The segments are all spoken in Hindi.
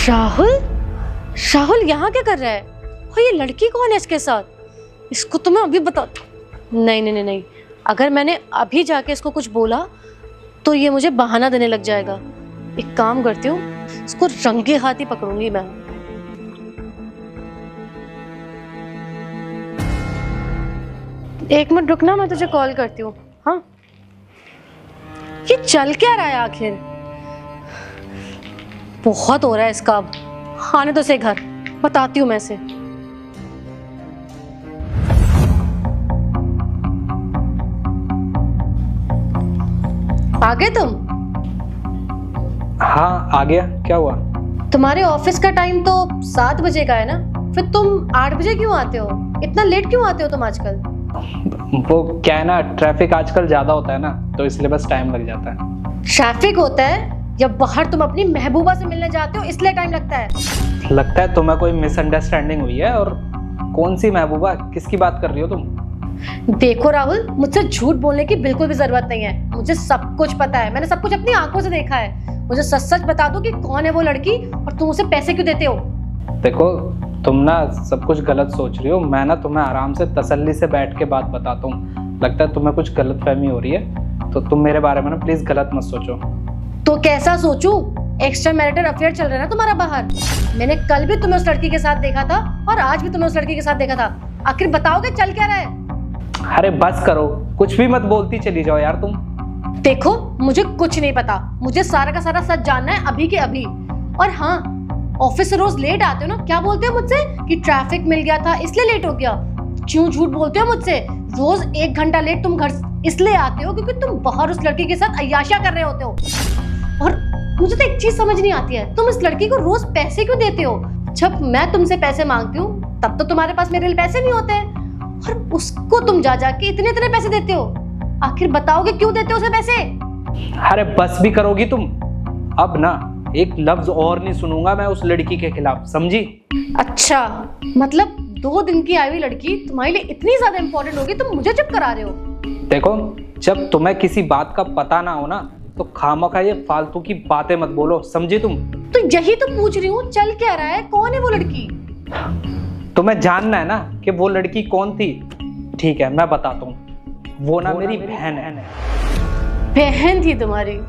राहुल राहुल यहाँ क्या कर रहा है? और ये लड़की कौन है इसके साथ? इसको तो मैं अभी बता। नहीं नहीं नहीं नहीं, अगर मैंने अभी जाके इसको कुछ बोला तो ये मुझे बहाना देने लग जाएगा। एक काम करती हूँ, इसको रंगे हाथ ही पकड़ूंगी मैं। एक मिनट रुकना, मैं तुझे कॉल करती हूँ। हाँ, ये चल क्या रहा है आखिर? बहुत हो रहा है इसका। अब आने तो से घर, बताती हूँ मैं इसे। आ गए तुम? हाँ आ गया। क्या हुआ? तुम्हारे ऑफिस का टाइम तो 7 बजे का है ना, फिर तुम 8 बजे क्यों आते हो? इतना लेट क्यों आते हो तुम आजकल? वो क्या है ना, ट्रैफिक आजकल ज्यादा होता है ना, तो इसलिए बस टाइम लग जाता है। ट्रैफिक होता है या बाहर तुम अपनी महबूबा से मिलने जाते हो इसलिए टाइम लगता है? लगता है तुम्हें कोई मिसअंडरस्टैंडिंग हुई है। और कौन सी महबूबा, किसकी बात कर रही हो तुम? देखो राहुल, मुझसे झूठ बोलने की बिल्कुल भी जरूरत नहीं है। मुझे सब कुछ पता है, मैंने सब कुछ अपनी आंखों से देखा है। मुझे सच सच बता दो कि कौन है वो लड़की और तुम उसे पैसे क्यों देते हो? देखो तुम ना सब कुछ गलत सोच रही हो। मैं ना तुम्हें आराम से तसल्ली से बैठ के बात बताता हूँ। लगता है तुम्हें कुछ गलतफहमी हो रही है, तो तुम मेरे बारे में ना प्लीज गलत मत सोचो। तो कैसा सोचूं? एक्स्ट्रा मैरिटल अफेयर चल रहा है ना तुम्हारा बाहर। मैंने कल भी तुम्हें उस लड़की के साथ देखा था और आज भी तुम्हें उस लड़की के साथ देखा था। आखिर बताओगे चल क्या रहा है? अरे बस करो, कुछ भी मत बोलती चली जाओ यार तुम। देखो मुझे कुछ नहीं पता, मुझे सारा का सारा सच जानना है अभी के अभी। और हाँ, ऑफिस से रोज लेट आते हो ना, क्या बोलते हो मुझसे कि ट्रैफिक मिल गया था इसलिए लेट हो गया? क्यों झूठ बोलते हो मुझसे? रोज 1 घंटा लेट तुम घर इसलिए आते हो क्योंकि तुम बाहर उस लड़की के साथ अय्याशियां कर रहे होते हो। और मुझे तो एक चीज समझ नहीं आती है, तुम इस लड़की को रोज पैसे क्यों देते हो? जब मैं तुमसे पैसे मांगती हूँ तब तो तुम्हारे पास मेरे लिए पैसे नहीं होते, और उसको तुम जा जाके इतने इतने पैसे देते हो। आखिर बताओगे क्यों देते हो उसे पैसे? अरे बस भी करोगी तुम? अब ना एक लफ्ज और नहीं सुनूंगा मैं उस लड़की के खिलाफ, समझी? अच्छा, मतलब 2 दिन की आई हुई लड़की तुम्हारे लिए इतनी ज्यादा इंपॉर्टेंट होगी, तुम मुझे चुप करा रहे हो? देखो जब तुम्हें किसी बात का पता ना हो ना, तो खामखा ये फालतू की बातें मत बोलो, समझी तुम? तो यही तो पूछ रही हूँ, चल क्या रहा है? कौन है वो लड़की? तुम्हें जानना है ना कि वो लड़की कौन थी? ठीक है मैं बताता हूँ। वो ना मेरी बहन है। बहन थी तुम्हारी?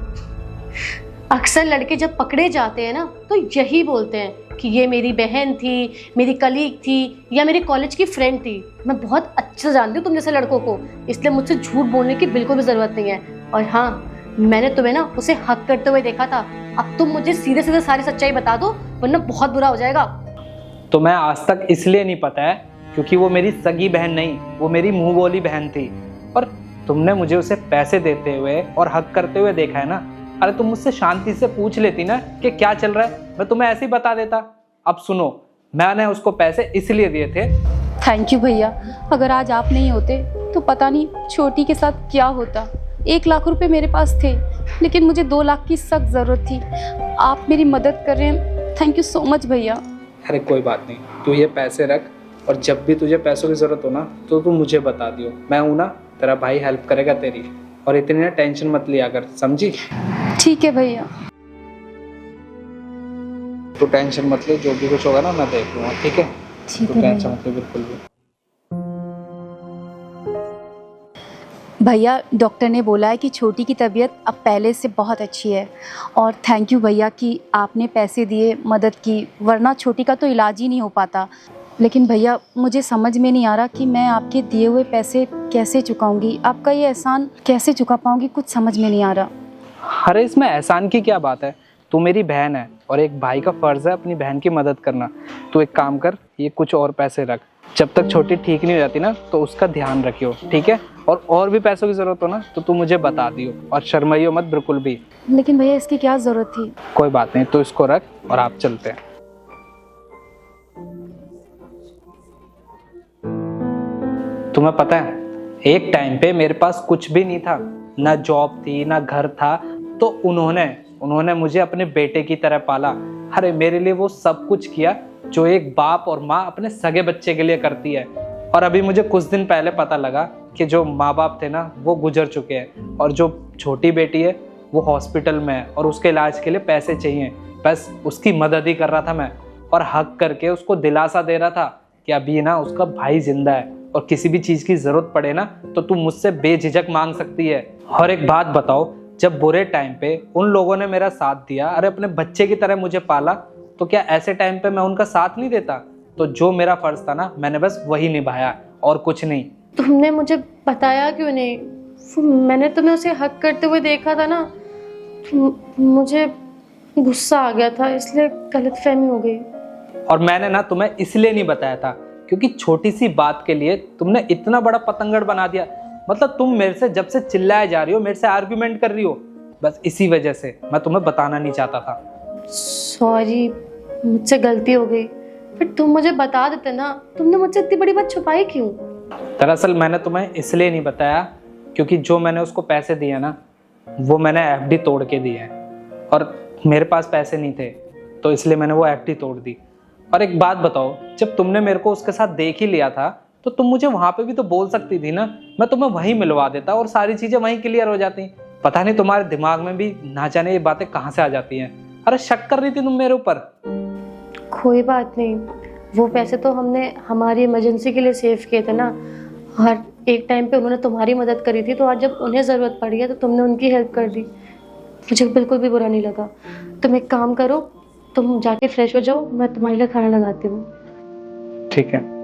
अक्सर लड़के जब पकड़े जाते हैं ना तो यही बोलते हैं कि ये मेरी बहन थी, मेरी कलीग थी या मेरी कॉलेज की फ्रेंड थी। मैं बहुत अच्छे से जानती हूँ तुम जैसे लड़कों को, इसलिए मुझसे झूठ बोलने की बिल्कुल भी जरूरत नहीं है। और हाँ, मैंने तुम्हें ना उसे हक करते हुए देखा था। अब तुम मुझे सीधे सीधे सारी सच्चाई बता दो, वरना बहुत बुरा हो जाएगा। तुम्हें आज तक इसलिए नहीं पता है क्योंकि वो मेरी सगी बहन नहीं, वो मेरी मुंह बोली बहन थी। और तुमने मुझे उसे पैसे देते हुए और हक करते हुए देखा है ना। अरे तुम मुझसे शांति से पूछ लेती ना कि क्या चल रहा है, मैं तुम्हें ऐसे ही बता देता। अब सुनो, मैंने उसको पैसे इसलिए दिए थे। थैंक यू भैया, अगर आज आप नहीं होते तो पता नहीं छोटी के साथ क्या होता। 1 लाख रुपए मेरे पास थे, लेकिन मुझे 2 लाख की सख्त ज़रूरत थी। आप मेरी मदद कर रहे हैं, थैंक यू सो मच भैया। अरे कोई बात नहीं, तू ये पैसे रख, और जब भी तुझे पैसों की ज़रूरत हो ना तो तू मुझे बता दियो। मैं हूँ ना, तेरा भाई हेल्प करेगा तेरी। और इतनी ना टेंशन मत लिया कर, समझी? ठीक है भैया। तू टेंशन मत ले, जो भी कुछ होगा ना मैं देख लूँगा, ठीक है? ठीक तू है टेंशन भैया। मत ले बिल्कुल भी। भैया डॉक्टर ने बोला है कि छोटी की तबीयत अब पहले से बहुत अच्छी है। और थैंक यू भैया कि आपने पैसे दिए, मदद की, वरना छोटी का तो इलाज ही नहीं हो पाता। लेकिन भैया मुझे समझ में नहीं आ रहा कि मैं आपके दिए हुए पैसे कैसे चुकाऊंगी, आपका ये एहसान कैसे चुका पाऊंगी, कुछ समझ में नहीं आ रहा। अरे इसमें एहसान की क्या बात है? तू मेरी बहन है और एक भाई का फर्ज है अपनी बहन की मदद करना। तू एक काम कर, ये कुछ और पैसे रख। जब तक छोटी ठीक नहीं हो जाती ना तो उसका ध्यान रखियो, ठीक है? और भी पैसों की जरूरत हो ना तो तू मुझे बता दियो, और शर्माइयो मत बिल्कुल भी। लेकिन भैया इसकी क्या ज़रूरत थी? कोई बात नहीं, तू इसको रख और आप चलते हैं। तुम्हें पता है एक टाइम पे मेरे पास कुछ भी नहीं था, ना जॉब थी ना घर था, तो उन्होंने मुझे अपने बेटे की तरह पाला। अरे मेरे लिए वो सब कुछ किया जो एक बाप और माँ अपने सगे बच्चे के लिए करती है। और अभी मुझे कुछ दिन पहले पता लगा कि जो माँ बाप थे ना वो गुजर चुके हैं, और जो छोटी बेटी है वो हॉस्पिटल में है और उसके इलाज के लिए पैसे चाहिए, बस उसकी मदद ही कर रहा था मैं, और हक करके उसको दिलासा दे रहा था कि अभी ना उसका भाई जिंदा है और किसी भी चीज़ की ज़रूरत पड़े ना तो तू मुझसे बेझिझक मांग सकती है। और एक बात बताओ, जब बुरे टाइम पे उन लोगों ने मेरा साथ दिया, अरे अपने बच्चे की तरह मुझे पाला, तो क्या ऐसे टाइम पे मैं उनका साथ नहीं देता? तो जो मेरा फर्ज था ना, मैंने बस वही निभाया और कुछ नहीं। तुमने मुझे बताया क्यों नहीं? मैंने तुम्हें उसे हक करते हुए देखा था ना, मुझे गुस्सा आ गया था, इसलिए गलतफहमी हो गई। और मैंने ना तुम्हें इसलिए नहीं बताया था क्योंकि छोटी सी बात के लिए तुमने इतना बड़ा पतंगड़ बना दिया। मतलब तुम मेरे से जब से चिल्लाए जा रही हो, मेरे से आर्ग्यूमेंट कर रही हो, बस इसी वजह से मैं तुम्हें बताना नहीं चाहता था। सॉरी, मुझसे गलती हो गई, फिर तुम मुझे बता देते ना। तुमने मुझसे इतनी बड़ी बात छुपाई क्यों? दरअसल मैंने तुम्हें इसलिए नहीं बताया क्योंकि जो मैंने उसको पैसे दिए ना, वो मैंने एफडी तोड़ के दिए हैं और मेरे पास पैसे नहीं थे, तो इसलिए मैंने वो एफडी तोड़ दी। और एक बात बताओ, जब तुमने मेरे को उसके साथ देख ही लिया था तो तुम मुझे वहां पे भी तो बोल सकती थी ना, मैं तुम्हें वहीं मिलवा देता और सारी चीजें वहीं क्लियर हो जाती। पता नहीं तुम्हारे दिमाग में भी ना जाने ये बातें कहाँ से आ जाती हैं। अरे शक कर रही थी तुम मेरे ऊपर। कोई बात नहीं, वो पैसे तो हमने हमारी इमरजेंसी के लिए सेव किए थे ना। हर एक टाइम पे उन्होंने तुम्हारी मदद करी थी, तो आज जब उन्हें ज़रूरत पड़ी है तो तुमने उनकी हेल्प कर दी। मुझे बिल्कुल भी बुरा नहीं लगा। तुम एक काम करो, तुम जाके फ्रेश हो जाओ, मैं तुम्हारे लिए खाना लगाती हूँ। ठीक है।